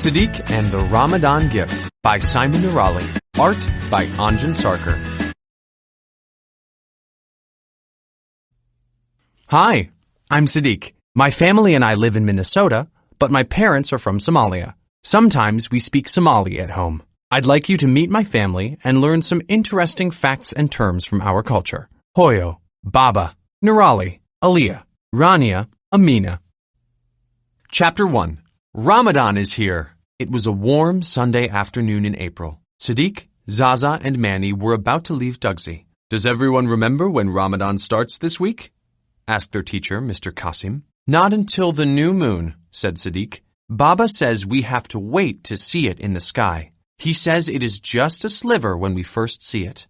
Sadiq and the Ramadan Gift by Simon Nurali. Art by Anjan Sarkar. Hi, I'm Sadiq. My family and I live in Minnesota, but my parents are from Somalia. Sometimes we speak Somali at home. I'd like you to meet my family and learn some interesting facts and terms from our culture. Hoyo, Baba, Nurali, Aliyah, Rania, Amina. Chapter 1. Ramadan is here. It was a warm Sunday afternoon in April. Sadiq, Zaza, and Manny were about to leave Dugsy. Does everyone remember when Ramadan starts this week? Asked their teacher, Mr. Qasim. Not until the new moon, said Sadiq. Baba says we have to wait to see it in the sky. He says it is just a sliver when we first see it.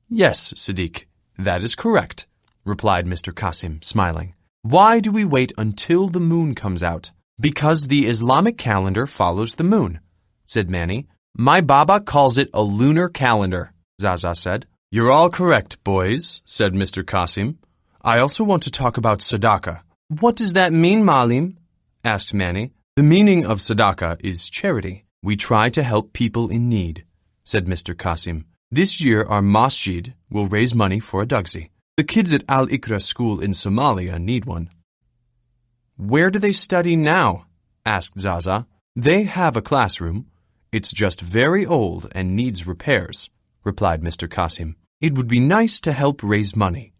Yes, Sadiq, that is correct, replied Mr. Qasim, smiling. Why do we wait until the moon comes out? Because the Islamic calendar follows the moon, said Manny. My Baba calls it a lunar calendar, Zaza said. You're all correct, boys, said Mr. Qasim. I also want to talk about Sadaqah. What does that mean, Malim? Asked Manny. The meaning of Sadaqah is charity. We try to help people in need, said Mr. Qasim. This year our masjid will raise money for a Dugsy. The kids at Al-Iqra school in Somalia need one. Where do they study now? Asked Zaza. They have a classroom. It's just very old and needs repairs, replied Mr. Qasim. It would be nice to help raise money.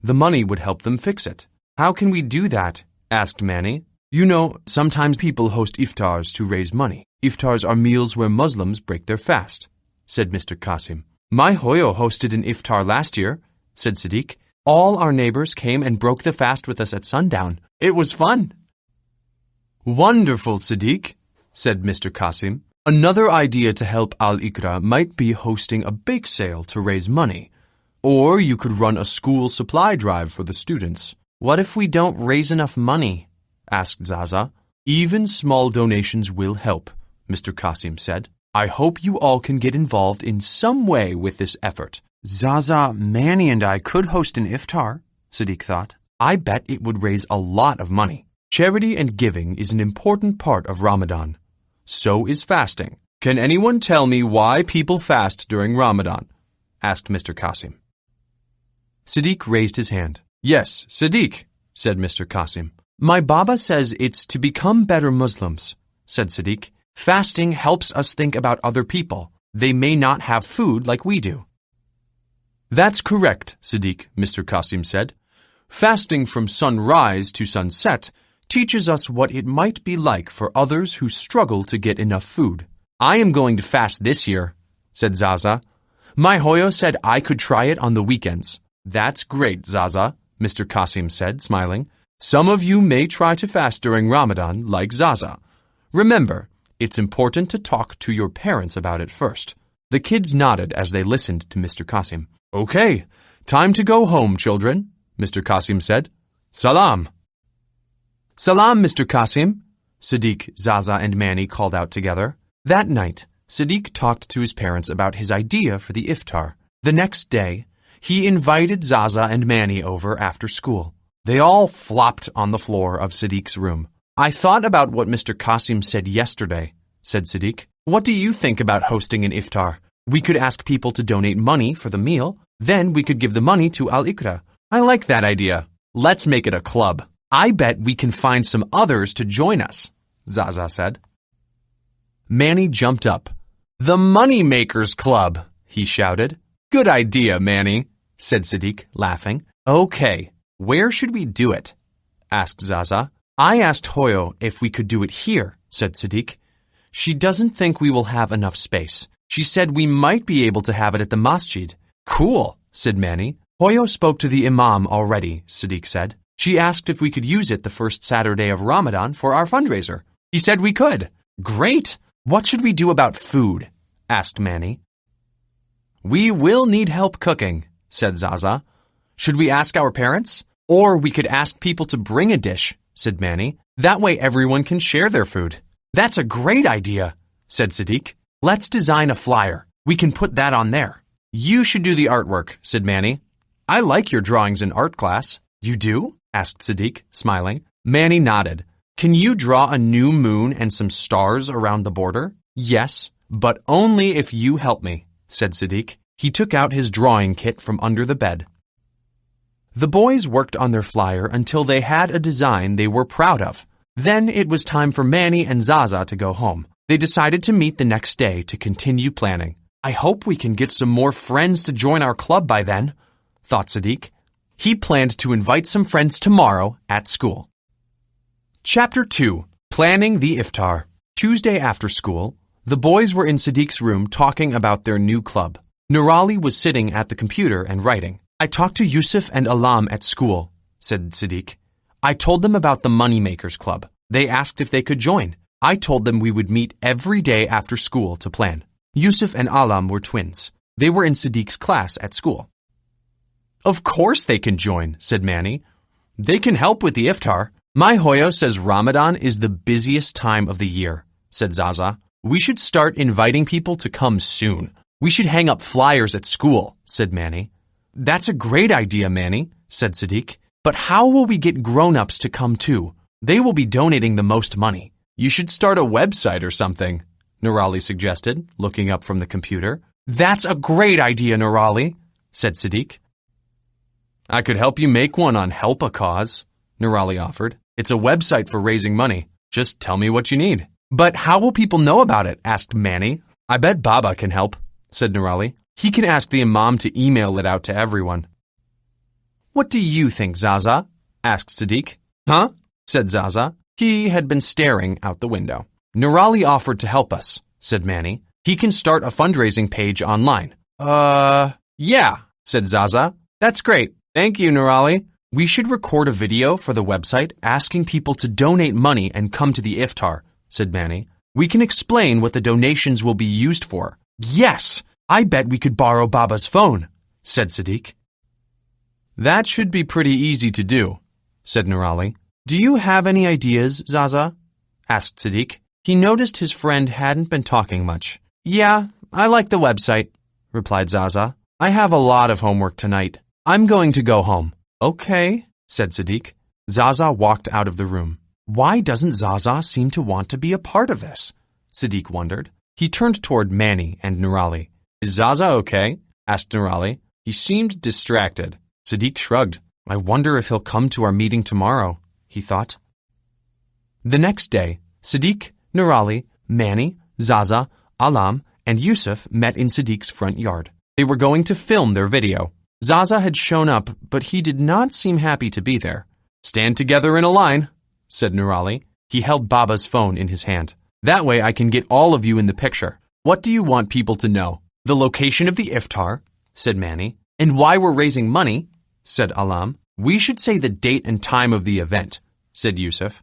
The money would help them fix it. How can we do that? Asked Manny. You know, sometimes people host iftars to raise money. Iftars are meals where Muslims break their fast, said Mr. Qasim. My Hoyo hosted an iftar last year, said Sadiq. All our neighbors came and broke the fast with us at sundown. It was fun. Wonderful, Sadiq, said Mr. Qasim. Another idea to help Al-Iqra might be hosting a bake sale to raise money. Or you could run a school supply drive for the students. What if we don't raise enough money? Asked Zaza. Even small donations will help, Mr. Qasim said. I hope you all can get involved in some way with this effort. Zaza, Manny, and I could host an iftar, Sadiq thought. I bet it would raise a lot of money. Charity and giving is an important part of Ramadan. So is fasting. Can anyone tell me why people fast during Ramadan? Asked Mr. Qasim. Sadiq raised his hand. Yes, Sadiq, said Mr. Qasim. My Baba says it's to become better Muslims, said Sadiq. Fasting helps us think about other people. They may not have food like we do. That's correct, Sadiq, Mr. Qasim said. Fasting from sunrise to sunset teaches us what it might be like for others who struggle to get enough food. I am going to fast this year, said Zaza. My Hoyo said I could try it on the weekends. That's great, Zaza, Mr. Qasim said, smiling. Some of you may try to fast during Ramadan like Zaza. Remember, it's important to talk to your parents about it first. The kids nodded as they listened to Mr. Qasim. Okay, time to go home, children, Mr. Qasim said. Salam. Salam, Mr. Qasim, Sadiq, Zaza, and Manny called out together. That night, Sadiq talked to his parents about his idea for the iftar. The next day, he invited Zaza and Manny over after school. They all flopped on the floor of Sadiq's room. I thought about what Mr. Qasim said yesterday, said Sadiq. What do you think about hosting an iftar? We could ask people to donate money for the meal. Then we could give the money to Al-Iqra. I like that idea. Let's make it a club. I bet we can find some others to join us, Zaza said. Manny jumped up. The Money Makers Club, he shouted. Good idea, Manny, said Sadiq, laughing. Okay, where should we do it? Asked Zaza. I asked Hoyo if we could do it here, said Sadiq. She doesn't think we will have enough space. She said we might be able to have it at the masjid. Cool, said Manny. Hoyo spoke to the imam already, Sadiq said. She asked if we could use it the first Saturday of Ramadan for our fundraiser. He said we could. Great. What should we do about food? Asked Manny. We will need help cooking, said Zaza. Should we ask our parents? Or we could ask people to bring a dish, said Manny. That way everyone can share their food. That's a great idea, said Sadiq. Let's design a flyer. We can put that on there. You should do the artwork, said Manny. I like your drawings in art class. You do? Asked Sadiq, smiling. Manny nodded. Can you draw a new moon and some stars around the border? Yes, but only if you help me, said Sadiq. He took out his drawing kit from under the bed. The boys worked on their flyer until they had a design they were proud of. Then it was time for Manny and Zaza to go home. They decided to meet the next day to continue planning. I hope we can get some more friends to join our club by then, thought Sadiq. He planned to invite some friends tomorrow at school. Chapter 2. Planning the Iftar. Tuesday after school, the boys were in Sadiq's room talking about their new club. Nurali was sitting at the computer and writing. I talked to Yusuf and Alam at school, said Sadiq. I told them about the Moneymakers Club. They asked if they could join. I told them we would meet every day after school to plan. Yusuf and Alam were twins. They were in Sadiq's class at school. Of course they can join, said Manny. They can help with the iftar. My Hoyo says Ramadan is the busiest time of the year, said Zaza. We should start inviting people to come soon. We should hang up flyers at school, said Manny. That's a great idea, Manny, said Sadiq. But how will we get grown-ups to come too? They will be donating the most money. You should start a website or something, Nurali suggested, looking up from the computer. That's a great idea, Nurali, said Sadiq. I could help you make one on Help a Cause, Nurali offered. It's a website for raising money. Just tell me what you need. But how will people know about it? Asked Manny. I bet Baba can help, said Nurali. He can ask the Imam to email it out to everyone. What do you think, Zaza? Asked Sadiq. Huh? Said Zaza. He had been staring out the window. Nurali offered to help us, said Manny. He can start a fundraising page online. Yeah, said Zaza. That's great. Thank you, Nurali. We should record a video for the website asking people to donate money and come to the iftar, said Manny. We can explain what the donations will be used for. Yes, I bet we could borrow Baba's phone, said Sadiq. That should be pretty easy to do, said Nurali. Do you have any ideas, Zaza? Asked Sadiq. He noticed his friend hadn't been talking much. Yeah, I like the website, replied Zaza. I have a lot of homework tonight. I'm going to go home. Okay, said Sadiq. Zaza walked out of the room. Why doesn't Zaza seem to want to be a part of this? Sadiq wondered. He turned toward Manny and Nurali. Is Zaza okay? Asked Nurali. He seemed distracted. Sadiq shrugged. I wonder if he'll come to our meeting tomorrow, he thought. The next day, Sadiq, Nurali, Manny, Zaza, Alam, and Yusuf met in Sadiq's front yard. They were going to film their video. Zaza had shown up, but he did not seem happy to be there. Stand together in a line, said Nurali. He held Baba's phone in his hand. That way I can get all of you in the picture. What do you want people to know? The location of the iftar, said Manny. And why we're raising money, said Alam. We should say the date and time of the event, said Yusuf.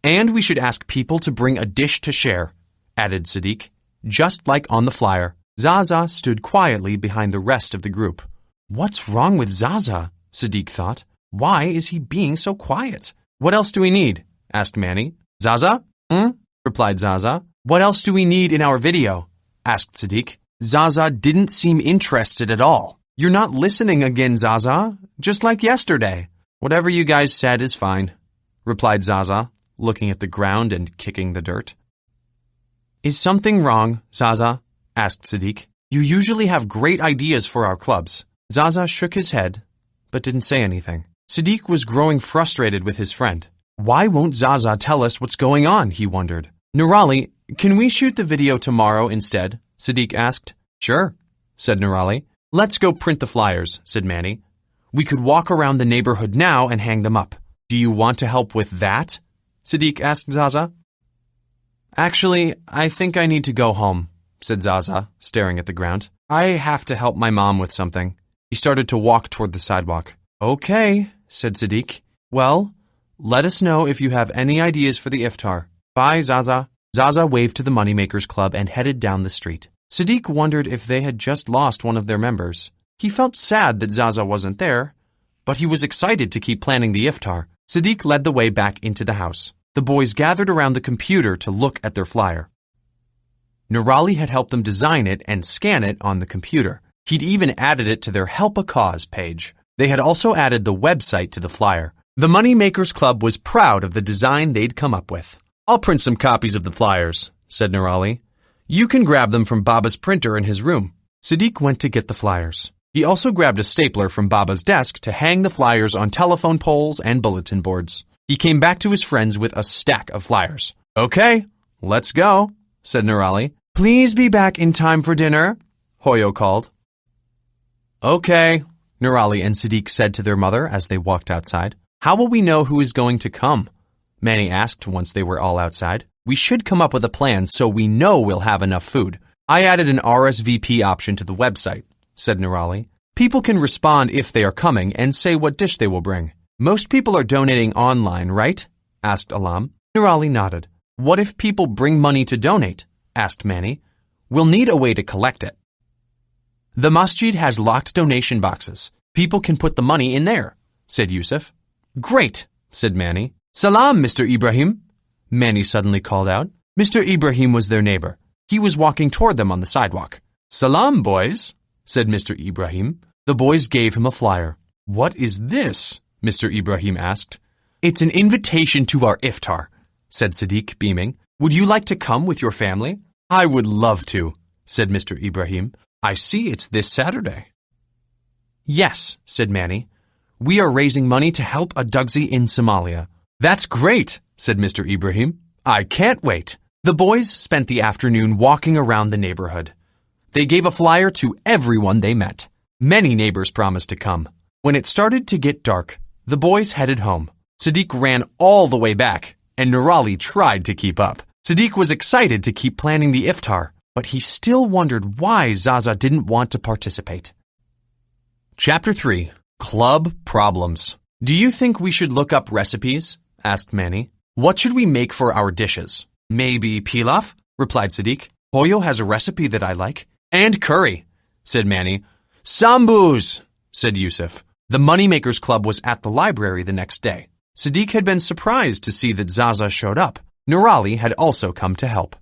And we should ask people to bring a dish to share, added Sadiq. Just like on the flyer. Zaza stood quietly behind the rest of the group. What's wrong with Zaza? Sadiq thought. Why is he being so quiet? What else do we need? Asked Manny. Zaza? Replied Zaza. What else do we need in our video? Asked Sadiq. Zaza didn't seem interested at all. You're not listening again, Zaza. Just like yesterday. Whatever you guys said is fine, replied Zaza, looking at the ground and kicking the dirt. Is something wrong, Zaza? Asked Sadiq. You usually have great ideas for our clubs. Zaza shook his head, but didn't say anything. Sadiq was growing frustrated with his friend. Why won't Zaza tell us what's going on, he wondered. Nurali, can we shoot the video tomorrow instead? Sadiq asked. Sure, said Nurali. Let's go print the flyers, said Manny. We could walk around the neighborhood now and hang them up. Do you want to help with that? Sadiq asked Zaza. Actually, I think I need to go home, said Zaza, staring at the ground. I have to help my mom with something. He started to walk toward the sidewalk. Okay, said Sadiq. Well, let us know if you have any ideas for the iftar. Bye, Zaza. Zaza waved to the Moneymakers Club and headed down the street. Sadiq wondered if they had just lost one of their members. He felt sad that Zaza wasn't there, but he was excited to keep planning the iftar. Sadiq led the way back into the house. The boys gathered around the computer to look at their flyer. Nurali had helped them design it and scan it on the computer. He'd even added it to their Help a Cause page. They had also added the website to the flyer. The Moneymakers Club was proud of the design they'd come up with. "I'll print some copies of the flyers," said Nurali. "You can grab them from Baba's printer in his room." Sadiq went to get the flyers. He also grabbed a stapler from Baba's desk to hang the flyers on telephone poles and bulletin boards. He came back to his friends with a stack of flyers. "Okay, let's go," said Nurali. "Please be back in time for dinner," Hoyo called. "Okay," Nurali and Sadiq said to their mother as they walked outside. "How will we know who is going to come?" Manny asked once they were all outside. "We should come up with a plan so we know we'll have enough food. I added an RSVP option to the website," said Nurali. "People can respond if they are coming and say what dish they will bring." "Most people are donating online, right?" asked Alam. Nurali nodded. "What if people bring money to donate?" asked Manny. "We'll need a way to collect it." "The masjid has locked donation boxes. People can put the money in there," said Yusuf. "Great," said Manny. "Salam, Mr. Ibrahim," Manny suddenly called out. Mr. Ibrahim was their neighbor. He was walking toward them on the sidewalk. "Salam, boys," said Mr. Ibrahim. The boys gave him a flyer. "What is this?" Mr. Ibrahim asked. "It's an invitation to our iftar," said Sadiq, beaming. "Would you like to come with your family?" "I would love to," said Mr. Ibrahim. "I see it's this Saturday." "Yes," said Manny. "We are raising money to help a Dugsi in Somalia." "That's great," said Mr. Ibrahim. "I can't wait." The boys spent the afternoon walking around the neighborhood. They gave a flyer to everyone they met. Many neighbors promised to come. When it started to get dark, the boys headed home. Sadiq ran all the way back, and Nurali tried to keep up. Sadiq was excited to keep planning the iftar, but he still wondered why Zaza didn't want to participate. Chapter 3. Club Problems. "Do you think we should look up recipes?" asked Manny. "What should we make for our dishes?" "Maybe pilaf," replied Sadiq. "Hoyo has a recipe that I like." "And curry," said Manny. "Sambus," said Yusuf. The Moneymakers Club was at the library the next day. Sadiq had been surprised to see that Zaza showed up. Nurali had also come to help.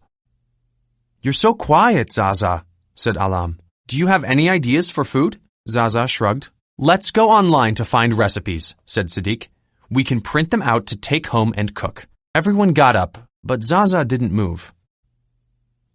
"You're so quiet, Zaza," said Alam. "Do you have any ideas for food?" Zaza shrugged. "Let's go online to find recipes," said Sadiq. "We can print them out to take home and cook." Everyone got up, but Zaza didn't move.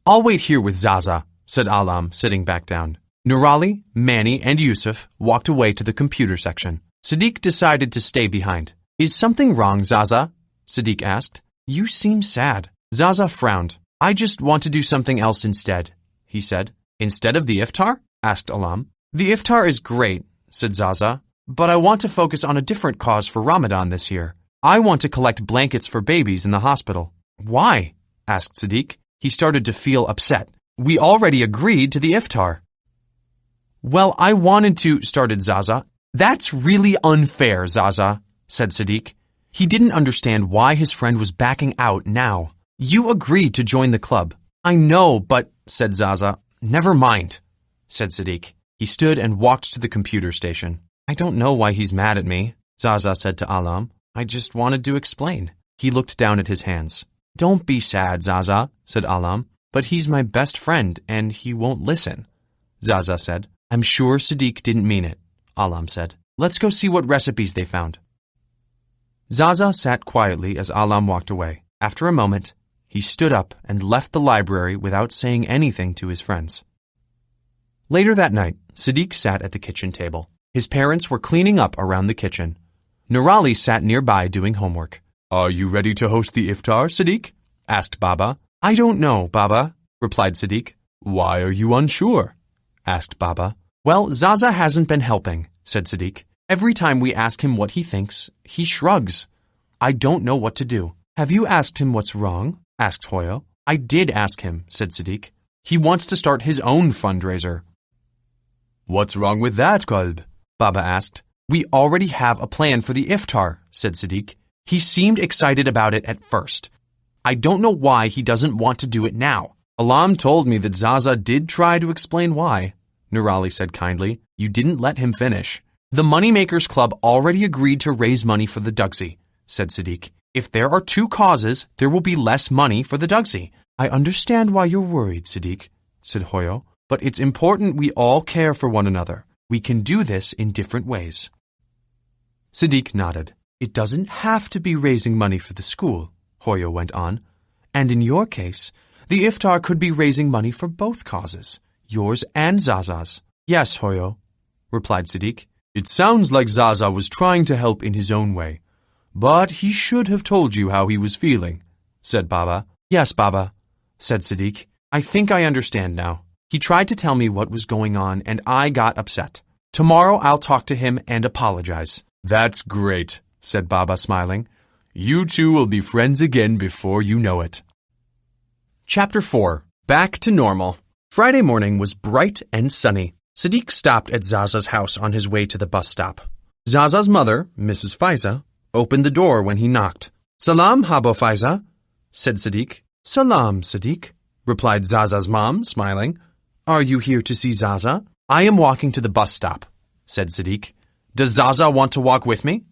"I'll wait here with Zaza," said Alam, sitting back down. Nurali, Manny, and Yusuf walked away to the computer section. Sadiq decided to stay behind. "Is something wrong, Zaza?" Sadiq asked. "You seem sad." Zaza frowned. "I just want to do something else instead," he said. "Instead of the iftar?" asked Alam. "The iftar is great," said Zaza, "but I want to focus on a different cause for Ramadan this year. I want to collect blankets for babies in the hospital." "Why?" asked Sadiq. He started to feel upset. "We already agreed to the iftar." "Well, I wanted to," started Zaza. "That's really unfair, Zaza," said Sadiq. He didn't understand why his friend was backing out now. "You agreed to join the club." "I know, but," said Zaza. "Never mind," said Sadiq. He stood and walked to the computer station. "I don't know why he's mad at me," Zaza said to Alam. "I just wanted to explain." He looked down at his hands. "Don't be sad, Zaza," said Alam. "But he's my best friend, and he won't listen," Zaza said. "I'm sure Sadiq didn't mean it," Alam said. "Let's go see what recipes they found." Zaza sat quietly as Alam walked away. After a moment, he stood up and left the library without saying anything to his friends. Later that night, Sadiq sat at the kitchen table. His parents were cleaning up around the kitchen. Nurali sat nearby doing homework. "Are you ready to host the iftar, Sadiq?" asked Baba. "I don't know, Baba," replied Sadiq. "Why are you unsure?" asked Baba. "Well, Zaza hasn't been helping," said Sadiq. "Every time we ask him what he thinks, he shrugs. I don't know what to do." "Have you asked him what's wrong?" asked Hoyo. "I did ask him," said Sadiq. "He wants to start his own fundraiser." "What's wrong with that, Kalb?" Baba asked. "We already have a plan for the iftar," said Sadiq. He seemed excited about it at first. "I don't know why he doesn't want to do it now." "Alam told me that Zaza did try to explain why," Nurali said kindly. "You didn't let him finish." "The Moneymakers Club already agreed to raise money for the Dugsi," said Sadiq. "If there are two causes, there will be less money for the Dugsi." "I understand why you're worried, Sadiq," said Hoyo, "but it's important we all care for one another. We can do this in different ways." Sadiq nodded. It doesn't have to be raising money for the school, Hoyo went on. And in your case, the iftar could be raising money for both causes, yours and Zaza's. Yes, Hoyo, replied Sadiq. It sounds like Zaza was trying to help in his own way. But he should have told you how he was feeling, said Baba. Yes, Baba, said Sadiq. I think I understand now. He tried to tell me what was going on and I got upset. Tomorrow I'll talk to him and apologize. That's great, said Baba, smiling. You two will be friends again before you know it. Chapter 4. Back to normal. Friday morning was bright and sunny. Sadiq stopped at Zaza's house on his way to the bus stop. Zaza's mother, Mrs. Faiza, opened the door when he knocked. Salam, Habo Faiza, said Sadiq. Salam, Sadiq, replied Zaza's mom, smiling. Are you here to see Zaza? I am walking to the bus stop, said Sadiq. Does Zaza want to walk with me?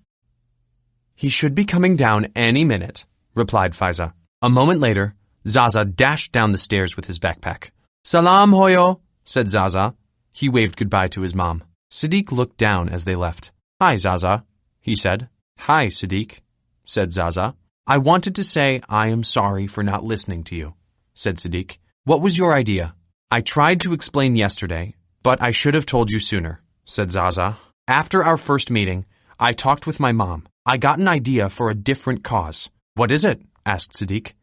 He should be coming down any minute, replied Faiza. A moment later, Zaza dashed down the stairs with his backpack. Salam, Hoyo, said Zaza. He waved goodbye to his mom. Sadiq looked down as they left. Hi, Zaza, he said. Hi, Sadiq, said Zaza. I wanted to say I am sorry for not listening to you, said Sadiq. What was your idea? I tried to explain yesterday, but I should have told you sooner, said Zaza. After our first meeting, I talked with my mom. I got an idea for a different cause. What is it? Asked Sadiq.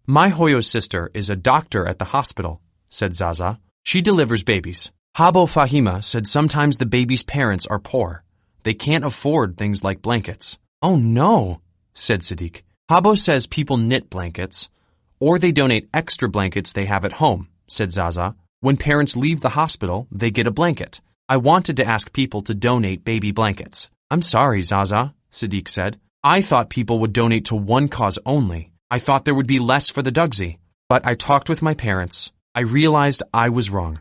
My Hoyo's sister is a doctor at the hospital, said Zaza. She delivers babies. Habo Fahima said sometimes the baby's parents are poor. They can't afford things like blankets. Oh no, said Sadiq. Habo says people knit blankets, or they donate extra blankets they have at home, said Zaza. When parents leave the hospital, they get a blanket. I wanted to ask people to donate baby blankets. I'm sorry, Zaza, Sadiq said. I thought people would donate to one cause only. I thought there would be less for the Dugsy. But I talked with my parents. I realized I was wrong.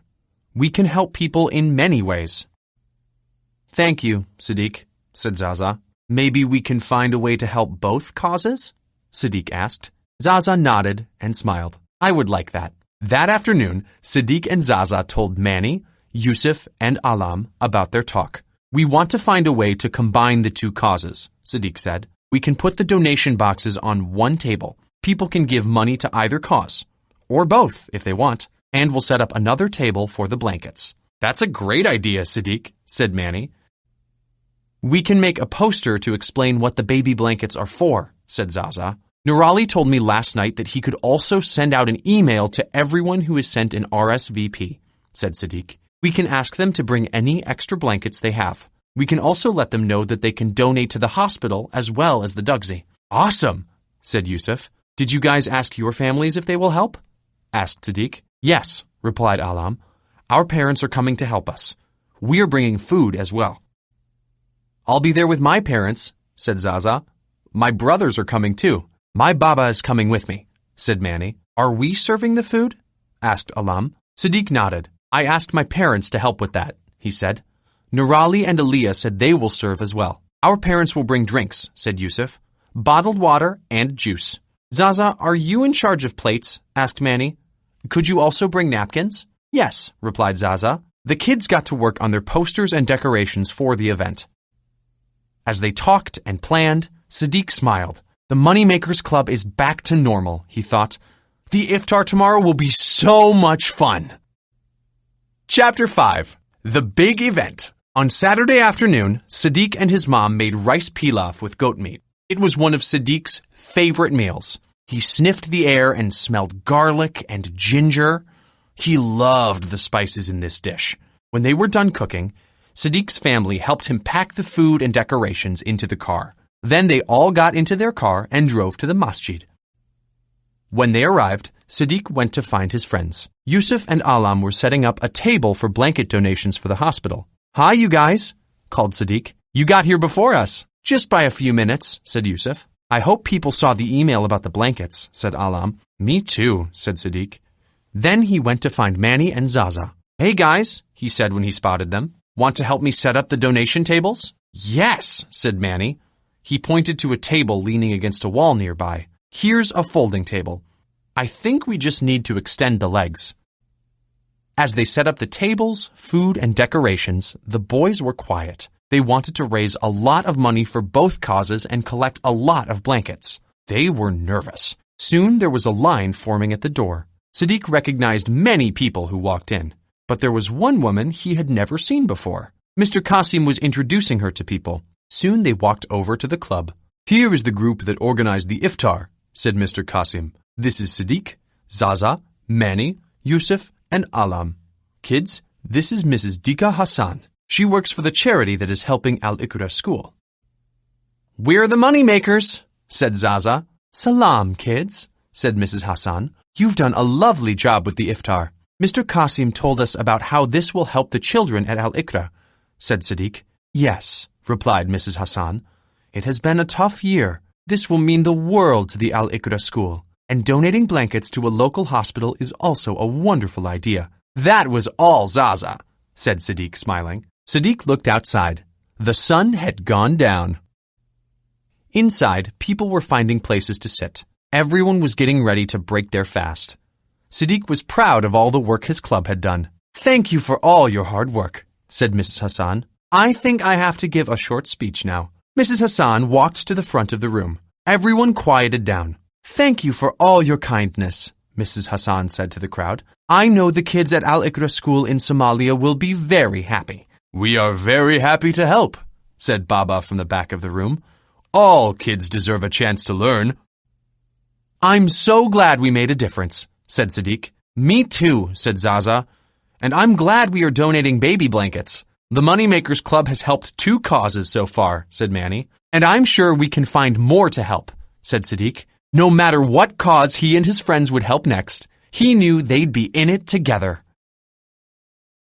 We can help people in many ways. Thank you, Sadiq, said Zaza. Maybe we can find a way to help both causes? Sadiq asked. Zaza nodded and smiled. I would like that. That afternoon, Sadiq and Zaza told Manny, Yusuf, and Alam about their talk. We want to find a way to combine the two causes, Sadiq said. We can put the donation boxes on one table. People can give money to either cause, or both if they want, and we'll set up another table for the blankets. That's a great idea, Sadiq, said Manny. We can make a poster to explain what the baby blankets are for, said Zaza. Nurali told me last night that he could also send out an email to everyone who has sent an RSVP, said Sadiq. We can ask them to bring any extra blankets they have. We can also let them know that they can donate to the hospital as well as the Dugsy. Awesome, said Yusuf. Did you guys ask your families if they will help? Asked Sadiq. Yes, replied Alam. Our parents are coming to help us. We are bringing food as well. I'll be there with my parents, said Zaza. My brothers are coming too. My Baba is coming with me, said Manny. Are we serving the food? Asked Alam. Sadiq nodded. I asked my parents to help with that, he said. Nurali and Aliyah said they will serve as well. Our parents will bring drinks, said Yusuf. Bottled water and juice. Zaza, are you in charge of plates? Asked Manny. Could you also bring napkins? Yes, replied Zaza. The kids got to work on their posters and decorations for the event. As they talked and planned, Sadiq smiled. The Moneymakers Club is back to normal, he thought. The iftar tomorrow will be so much fun. Chapter 5. The Big Event. On Saturday afternoon, Sadiq and his mom made rice pilaf with goat meat. It was one of Sadiq's favorite meals. He sniffed the air and smelled garlic and ginger. He loved the spices in this dish. When they were done cooking, Sadiq's family helped him pack the food and decorations into the car. Then they all got into their car and drove to the masjid. When they arrived, Sadiq went to find his friends. Yusuf and Alam were setting up a table for blanket donations for the hospital. Hi, you guys, called Sadiq. You got here before us. Just by a few minutes, said Yusuf. I hope people saw the email about the blankets, said Alam. Me too, said Sadiq. Then he went to find Manny and Zaza. Hey guys, he said when he spotted them. Want to help me set up the donation tables? Yes, said Manny. He pointed to a table leaning against a wall nearby. Here's a folding table. I think we just need to extend the legs. As they set up the tables, food, and decorations, the boys were quiet. They wanted to raise a lot of money for both causes and collect a lot of blankets. They were nervous. Soon there was a line forming at the door. Sadiq recognized many people who walked in, but there was one woman he had never seen before. Mr. Qasim was introducing her to people. Soon they walked over to the club. "Here is the group that organized the iftar," said Mr. Qasim. "This is Sadiq, Zaza, Manny, Yusuf, and Alam. Kids, this is Mrs. Dika Hassan. She works for the charity that is helping Al-Iqra school." "We're the money makers," said Zaza. "Salam, kids," said Mrs. Hassan. "You've done a lovely job with the iftar. Mr. Qasim told us about how this will help the children at Al-Iqra," said Sadiq. "Yes," replied Mrs. Hassan. "It has been a tough year. This will mean the world to the Al-Iqra school. And donating blankets to a local hospital is also a wonderful idea." "That was all Zaza," said Sadiq, smiling. Sadiq looked outside. The sun had gone down. Inside, people were finding places to sit. Everyone was getting ready to break their fast. Sadiq was proud of all the work his club had done. "Thank you for all your hard work," said Mrs. Hassan. "I think I have to give a short speech now." Mrs. Hassan walked to the front of the room. Everyone quieted down. "Thank you for all your kindness," Mrs. Hassan said to the crowd. "I know the kids at Al-Iqra school in Somalia will be very happy." "We are very happy to help," said Baba from the back of the room. "All kids deserve a chance to learn." "I'm so glad we made a difference," said Sadiq. "Me too," said Zaza. "And I'm glad we are donating baby blankets." "The Moneymakers Club has helped 2 causes so far," said Manny. "And I'm sure we can find more to help," said Sadiq. No matter what cause he and his friends would help next, he knew they'd be in it together.